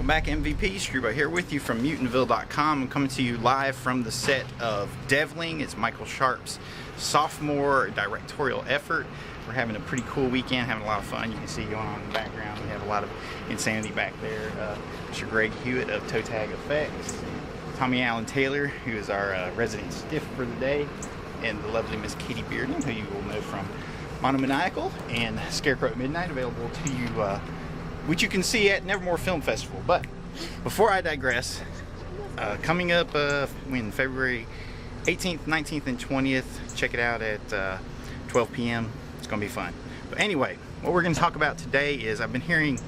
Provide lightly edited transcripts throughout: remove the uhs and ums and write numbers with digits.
Welcome back, MVP. Streebo here with you from Mutantville.com. I'm coming to you live from the set of Devling. It's Michael Sharp's sophomore directorial effort. We're having a pretty cool weekend, having a lot of fun. You can see going on in the background. We have a lot of insanity back there. Mr. Greg Hewitt of Toe Tag Effects, Tommy Allen Taylor, who is our resident stiff for the day, and the lovely Miss Katie Bearden, who you will know from Monomaniacal and Scarecrow at Midnight, available to you, which you can see at Nevermore Film Festival. But before I digress, coming up when February 18th, 19th, and 20th, check it out at 12 p.m. It's going to be fun. But anyway, what we're going to talk about today is I've been hearing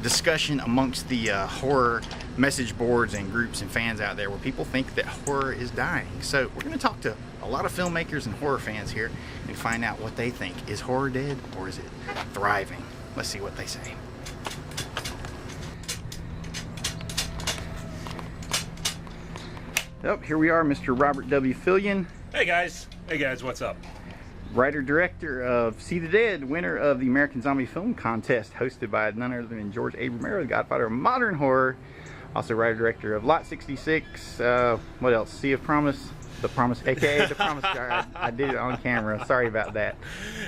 discussion amongst the horror message boards and groups and fans out there where people think that horror is dying. So we're going to talk to a lot of filmmakers and horror fans here and find out what they think. Is horror dead or is it thriving? Let's see what they say. Oh, here we are, Mr. Robert W. Fillion. Hey guys, what's up? Writer-director of See the Dead, winner of the American Zombie Film Contest, hosted by none other than George A. Romero, the godfather of modern horror. Also writer-director of Lot 66, what else? Sea of Promise, The Promise, aka The Promise Jar. I did it on camera, sorry about that.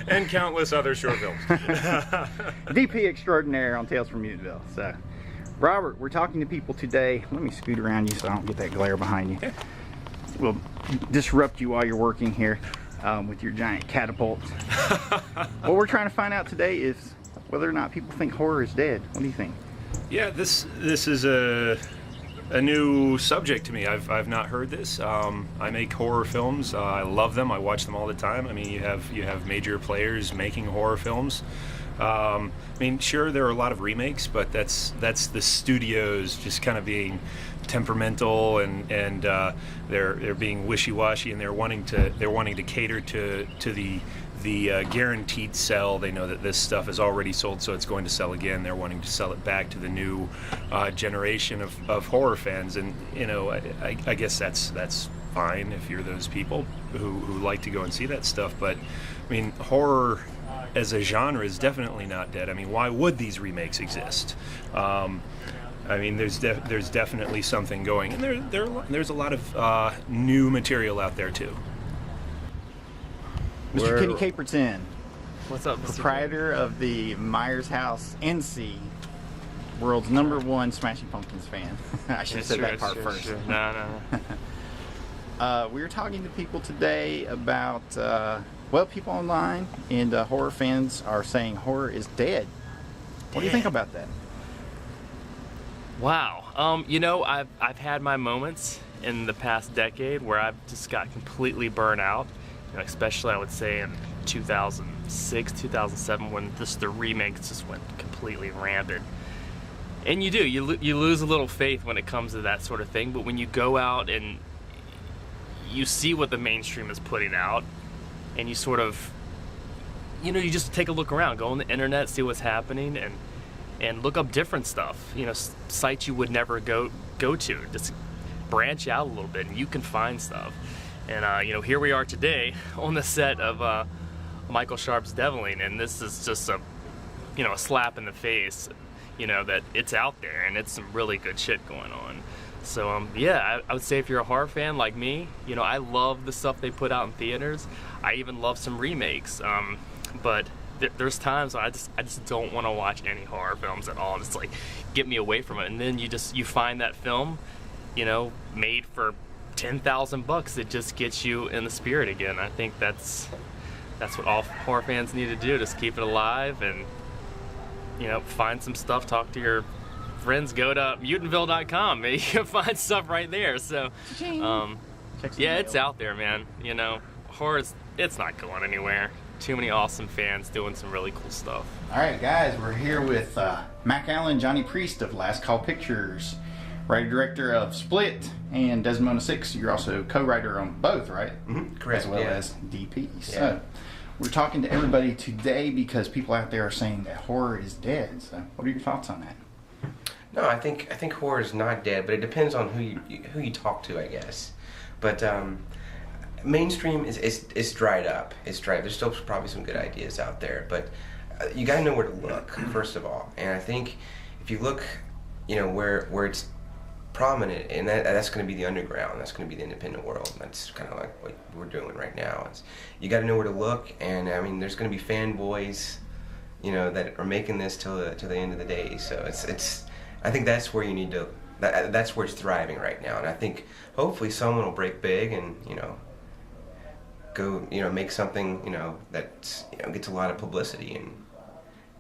And countless other short films. DP extraordinaire on Tales from Mutantville. So, Robert, we're talking to people today. Let me scoot around you so I don't get that glare behind you. Okay. We'll disrupt you while you're working here with your giant catapult. What we're trying to find out today is whether or not people think horror is dead. What do you think? Yeah, this is a new subject to me. I've not heard this. I make horror films. I love them. I watch them all the time. I mean, you have major players making horror films. I mean, sure, there are a lot of remakes, but that's the studios just kind of being temperamental and they're being wishy-washy, and they're wanting to cater to the guaranteed sell. They know that this stuff is already sold, so it's going to sell again. They're wanting to sell it back to the new generation of horror fans, and you know, I guess that's fine if you're those people who like to go and see that stuff. But I mean, horror as a genre is definitely not dead. I mean, why would these remakes exist? I mean, there's definitely something going, and there's a lot of new material out there too. Mr. Kenny Kaperton, what's up, Mr. proprietor of the Myers House NC, world's #1 Smashing Pumpkins fan. I should have said that part first. Sure. No. We were talking to people today about, well, people online and horror fans are saying horror is dead. What do you think about that? Wow. You know, I've had my moments in the past decade where I've just got completely burnt out. You know, especially I would say in 2006, 2007, when the remakes just went completely rampant. And you lose a little faith when it comes to that sort of thing. But when you go out and you see what the mainstream is putting out, and you sort of, you know, you just take a look around, go on the internet, see what's happening, and look up different stuff. You know, sites you would never go to. Just branch out a little bit, and you can find stuff. And you know, here we are today on the set of Michael Sharp's Devling, and this is just a slap in the face. You know, that it's out there, and it's some really good shit going on. So yeah, I would say if you're a horror fan like me, you know, I love the stuff they put out in theaters. I even love some remakes. But there's times when I just don't want to watch any horror films at all. It's like, get me away from it. And then you find that film, you know, made for $10,000. It just gets you in the spirit again. I think that's what all horror fans need to do. Just keep it alive and, you know, find some stuff. Talk to your friends. Go to Mutantville.com. You can find stuff right there. So, yeah, it's out there, man. You know, horror's, it's not going anywhere. Too many awesome fans doing some really cool stuff. All right, guys, we're here with Mac Allen, Johnny Priest of Last Call Pictures, writer-director of Split and Desmona 6. You're also co-writer on both, right? Mm-hmm. Correct. As well as DP. Yeah. So we're talking to everybody today because people out there are saying that horror is dead. So what are your thoughts on that? No, I think horror is not dead, but it depends on who you talk to, I guess. But mainstream is dried up. It's dried. There's still probably some good ideas out there, but you got to know where to look first of all. And I think if you look where it's prominent, and that's going to be the underground. That's going to be the independent world. That's kind of like what we're doing right now. You got to know where to look, and I mean, there's going to be fanboys, that are making this till the end of the day. So it's I think that's where you need to. That's where it's thriving right now, and I think hopefully someone will break big and go make something that gets a lot of publicity, and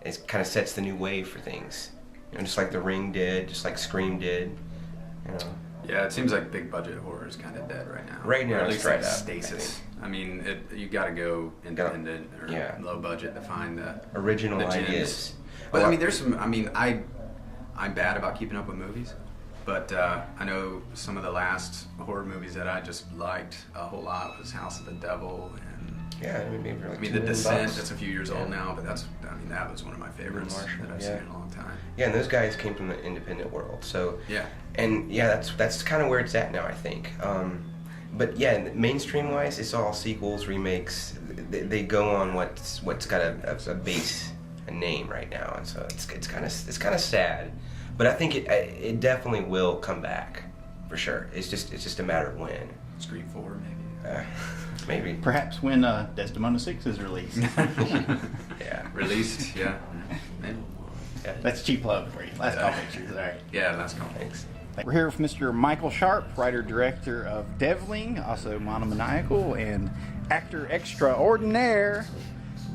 it kind of sets the new wave for things. Just like The Ring did, just like Scream did. Yeah, it seems like big budget horror is kind of dead right now. Right now, or at it's least like right up, stasis. I mean, you got to go independent or low budget to find the original the gems. ideas. But I mean, there's some. I mean, I'm bad about keeping up with movies, but I know some of the last horror movies that I just liked a whole lot was House of the Devil and. Yeah, maybe like The Descent. That's a few years old now, but that was one of my favorites that I've seen in a long time. Yeah, and those guys came from the independent world, so yeah, that's kind of where it's at now, I think. But yeah, mainstream wise, it's all sequels, remakes. They go on what's got a base, a name right now, and so it's kind of sad. But I think it definitely will come back for sure. It's just a matter of when. Scream 4 maybe. Maybe. Perhaps when Desdemona 6 is released. Yeah. Released, yeah. Maybe. Yeah, that's cheap plug for you. Last Call Pictures, all right. Yeah, last call. Thanks. We're here with Mr. Michael Sharp, writer-director of Devling, also Monomaniacal, and actor extraordinaire,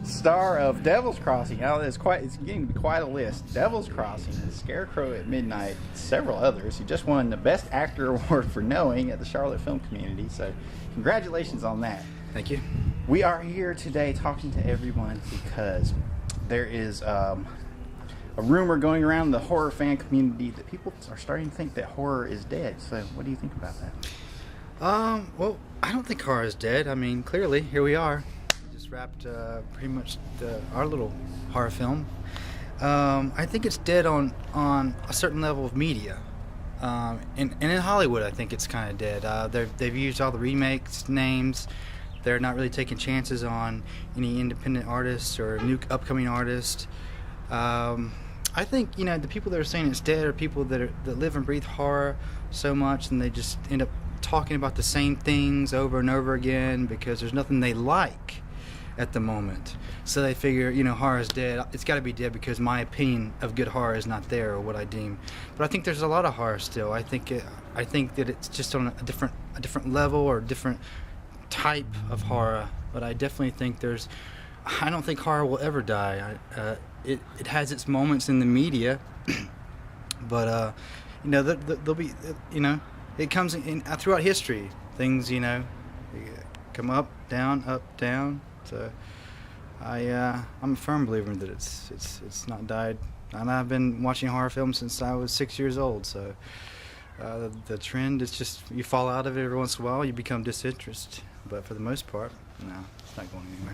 star of Devil's Crossing. Now, it's getting to be quite a list. Devil's Crossing, Scarecrow at Midnight, several others. He just won the Best Actor Award for Knowing at the Charlotte Film Community, so congratulations on that. Thank you. We are here today talking to everyone because there is a rumor going around the horror fan community that people are starting to think that horror is dead. So what do you think about that? Well, I don't think horror is dead. I mean, clearly, here we are. We just wrapped pretty much our little horror film. I think it's dead on a certain level of media. And in Hollywood, I think it's kind of dead. They've used all the remakes names. They're not really taking chances on any independent artists or new upcoming artists. I think the people that are saying it's dead are people that live and breathe horror so much, and they just end up talking about the same things over and over again because there's nothing they like at the moment. So they figure, horror is dead. It's got to be dead because my opinion of good horror is not there, or what I deem. But I think there's a lot of horror still. I think that it's just on a different level or a different type of horror. But I definitely think I don't think horror will ever die. It has its moments in the media, but there'll be it comes in throughout history. Things come up, down. So I'm a firm believer that it's not died, and I've been watching horror films since I was 6 years old. So the trend is just you fall out of it every once in a while, you become disinterested. But for the most part, no, it's not going anywhere.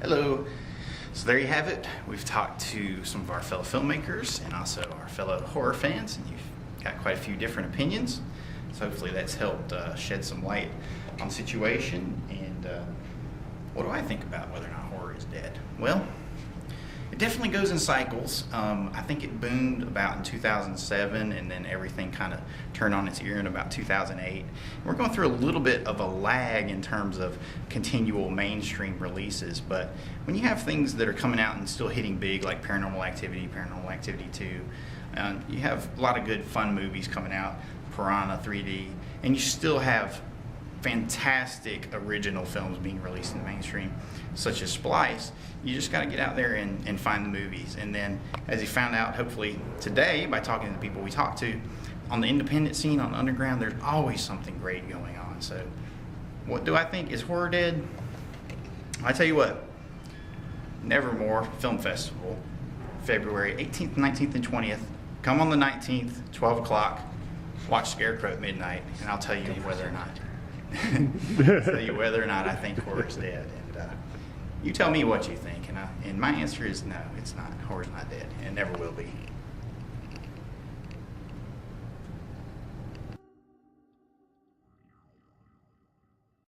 Hello. So there you have it. We've talked to some of our fellow filmmakers and also our fellow horror fans, and you've got quite a few different opinions. So hopefully that's helped shed some light on the situation. And what do I think about whether or not horror is dead? Well, it definitely goes in cycles. I think it boomed about in 2007, and then everything kind of turned on its ear in about 2008. We're going through a little bit of a lag in terms of continual mainstream releases, but when you have things that are coming out and still hitting big, like Paranormal Activity 2, you have a lot of good fun movies coming out, Piranha 3D, and you still have fantastic original films being released in the mainstream, such as Splice. You just got to get out there and find the movies. And then, as you found out, hopefully today, by talking to the people we talked to, on the independent scene, on the underground, there's always something great going on. So, what do I think? Is horror dead? I tell you what, Nevermore Film Festival, February 18th, 19th, and 20th. Come on the 19th, 12 o'clock, watch Scarecrow at midnight, and I'll tell you whether or not I think horror is dead. And you tell me what you think, and my answer is no, it's not. Horror's not dead, and it never will be.